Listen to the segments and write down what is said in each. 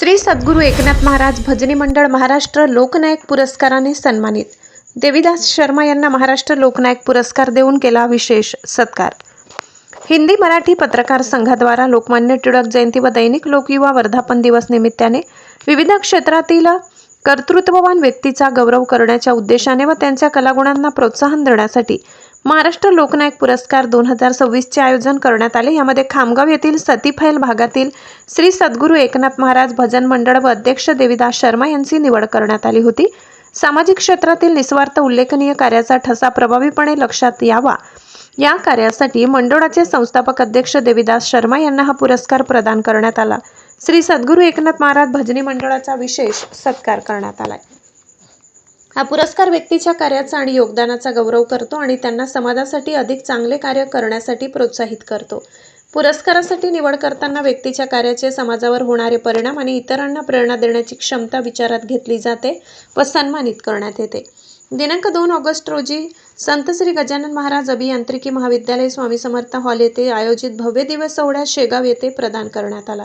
श्री सद्गुरू एकनाथ महाराज भजनी मंडळ महाराष्ट्र लोकनायक पुरस्काराने सन्मानित। देवीदास शर्मा यांना महाराष्ट्र लोकनायक पुरस्कार देऊन केला विशेष सत्कार। हिंदी मराठी पत्रकार संघाद्वारा लोकमान्य टिळक जयंती व दैनिक लोकयुवा वर्धापन दिवस निमित्ताने विविध क्षेत्रातील कर्तृत्ववान व्यक्तीचा गौरव करण्याच्या उद्देशाने व त्यांच्या कलागुणांना प्रोत्साहन देण्यासाठी महाराष्ट्र लोकनायक पुरस्कार 2026 चे आयोजन करण्यात आले। यामध्ये खामगाव येथील सतीफैल भागातील श्री सद्गुरू एकनाथ महाराज भजन मंडळ व अध्यक्ष देवीदास शर्मा यांची निवड करण्यात आली होती। सामाजिक क्षेत्रातील निस्वार्थ उल्लेखनीय कार्याचा ठसा प्रभावीपणे लक्षात यावा या कार्यासाठी मंडळाचे संस्थापक अध्यक्ष देवीदास शर्मा यांना हा पुरस्कार प्रदान करण्यात आला। श्री सद्गुरू एकनाथ महाराज भजनी मंडळाचा विशेष सत्कार करण्यात आला। हा पुरस्कार व्यक्तीच्या कार्याचा आणि योगदानाचा गौरव करतो आणि त्यांना समाजासाठी अधिक चांगले कार्य करण्यासाठी प्रोत्साहित करतो। पुरस्कारासाठी निवड करताना व्यक्तीच्या कार्याचे समाजावर होणारे परिणाम आणि इतरांना प्रेरणा देण्याची क्षमता विचारात घेतली जाते व सन्मानित करण्यात येते। दिनांक 2 ऑगस्ट रोजी संत श्री गजानन महाराज अभियांत्रिकी महाविद्यालय स्वामी समर्थ हॉल येथे आयोजित भव्य दिवस सोहळ्यात शेगाव येथे प्रदान करण्यात आला।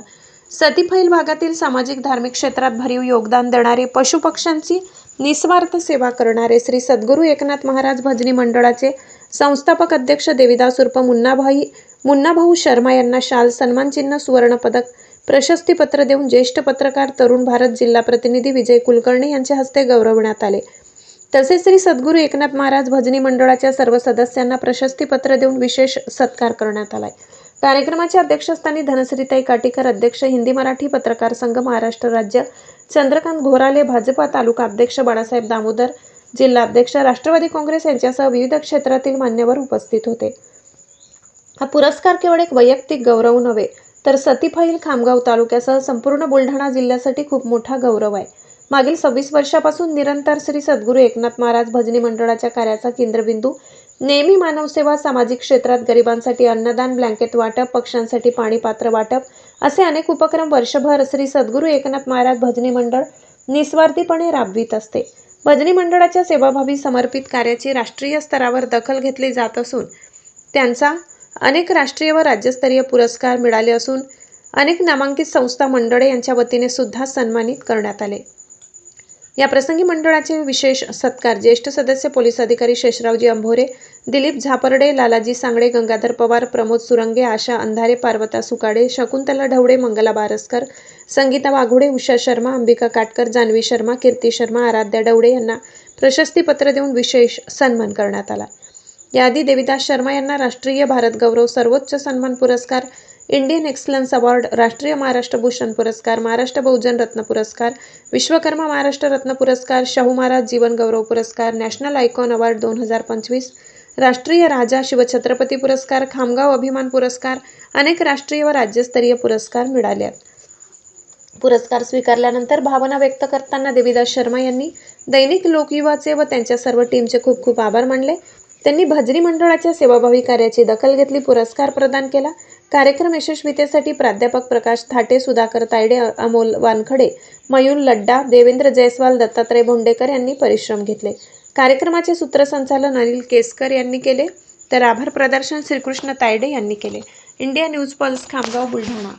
सतीफैल भागातील सामाजिक धार्मिक क्षेत्रात भरीव योगदान देणारे पशुपक्ष्यांची निस्वार्थ सेवा करणारे श्री सद्गुरू एकनाथ महाराज भजनी मंडळाचे संस्थापक अध्यक्ष देवीदास उर्फ मुन्नाभाऊ शर्मा यांना शाल, सन्मान चिन्ह, सुवर्ण पदक, प्रशस्तीपत्र देऊन ज्येष्ठ पत्रकार तरुण भारत जिल्हा प्रतिनिधी विजय कुलकर्णी यांच्या हस्ते गौरवण्यात आले। तसेच श्री सद्गुरू एकनाथ महाराज भजनी मंडळाच्या सर्व सदस्यांना प्रशस्तीपत्र देऊन विशेष सत्कार करण्यात आला। कार्यक्रमाच्या अध्यक्षस्थानी धनश्रीताई काटीकर, अध्यक्ष हिंदी मराठी पत्रकार संघ महाराष्ट्र राज्य, चंद्रकांत घोराले, भाजपा तालुका अध्यक्ष बाळासाहेब दामोदर, जिल्हा अध्यक्ष राष्ट्रवादी काँग्रेस यांच्यासह विविध क्षेत्रातील मान्यवर उपस्थित होते। हा पुरस्कार केवळ एक वैयक्तिक गौरव नव्हे तर सतीफैल खामगाव तालुक्यासह संपूर्ण बुलढाणा जिल्ह्यासाठी खूप मोठा गौरव आहे। मागील 26 वर्षापासून निरंतर श्री सद्गुरू एकनाथ महाराज भजनी मंडळाच्या कार्याचा केंद्रबिंदू नेहमी मानवसेवा, सामाजिक क्षेत्रात गरिबांसाठी अन्नदान, ब्लँकेट वाटप, पक्ष्यांसाठी पाणी पात्र वाटप असे अनेक उपक्रम वर्षभर श्री सद्गुरू एकनाथ महाराज भजनी मंडळ निस्वार्थीपणे राबवित असते। भजनी मंडळाच्या सेवाभावी समर्पित कार्याची राष्ट्रीय स्तरावर दखल घेतली जात असून त्यांचा अनेक राष्ट्रीय व राज्यस्तरीय पुरस्कार मिळाले असून अनेक नामांकित संस्था मंडळे यांच्या वतीने सुद्धा सन्मानित करण्यात आले। या प्रसंगी मंडळाचे विशेष सत्कार ज्येष्ठ सदस्य पोलीस अधिकारी शेषरावजी अंभोरे, दिलीप झापर्डे, लालाजी सांगडे, गंगाधर पवार, प्रमोद सुरंगे, आशा अंधारे, पार्वता सुकाडे, शकुंतला ढवळे, मंगला बारसकर, संगीता वाघोडे, उषा शर्मा, अंबिका काटकर, जान्हवी शर्मा, कीर्ती शर्मा, आराध्या ढवळे यांना प्रशस्तीपत्र देऊन विशेष सन्मान करण्यात आला। याआधी देवीदास शर्मा यांना राष्ट्रीय भारत गौरव सर्वोच्च सन्मान पुरस्कार, इंडियन एक्सलन्स अवॉर्ड, राष्ट्रीय महाराष्ट्र भूषण पुरस्कार, महाराष्ट्र बहुजन रत्न पुरस्कार, विश्वकर्मा महाराष्ट्र रत्न पुरस्कार, शाहू महाराज जीवन गौरव पुरस्कार, नॅशनल आयकॉन अवॉर्ड 2025, राष्ट्रीय राजा शिवछत्रपती पुरस्कार, खामगाव अभिमान पुरस्कार, अनेक राष्ट्रीय व राज्यस्तरीय पुरस्कार मिळाले आहेत। पुरस्कार स्वीकारल्यानंतर भावना व्यक्त करताना देवीदास शर्मा यांनी दैनिक लोकयुवाचे व त्यांच्या सर्व टीमचे खूप खूप आभार मानले। त्यांनी भजनी मंडळाच्या सेवाभावी कार्याची दखल घेतली, पुरस्कार प्रदान केला। कार्यक्रम यशस्वीतेसाठी प्राध्यापक प्रकाश थाटे, सुधाकर तायडे, अमोल वानखडे, मयूर लड्डा, देवेंद्र जयस्वाल, दत्तात्रय भोंडेकर यांनी परिश्रम घेतले। कार्यक्रमाचे सूत्रसंचालन अनिल केसकर यांनी केले तर आभार प्रदर्शन श्रीकृष्ण तायडे यांनी केले। India news pulse, Khamgaon, Buldhana.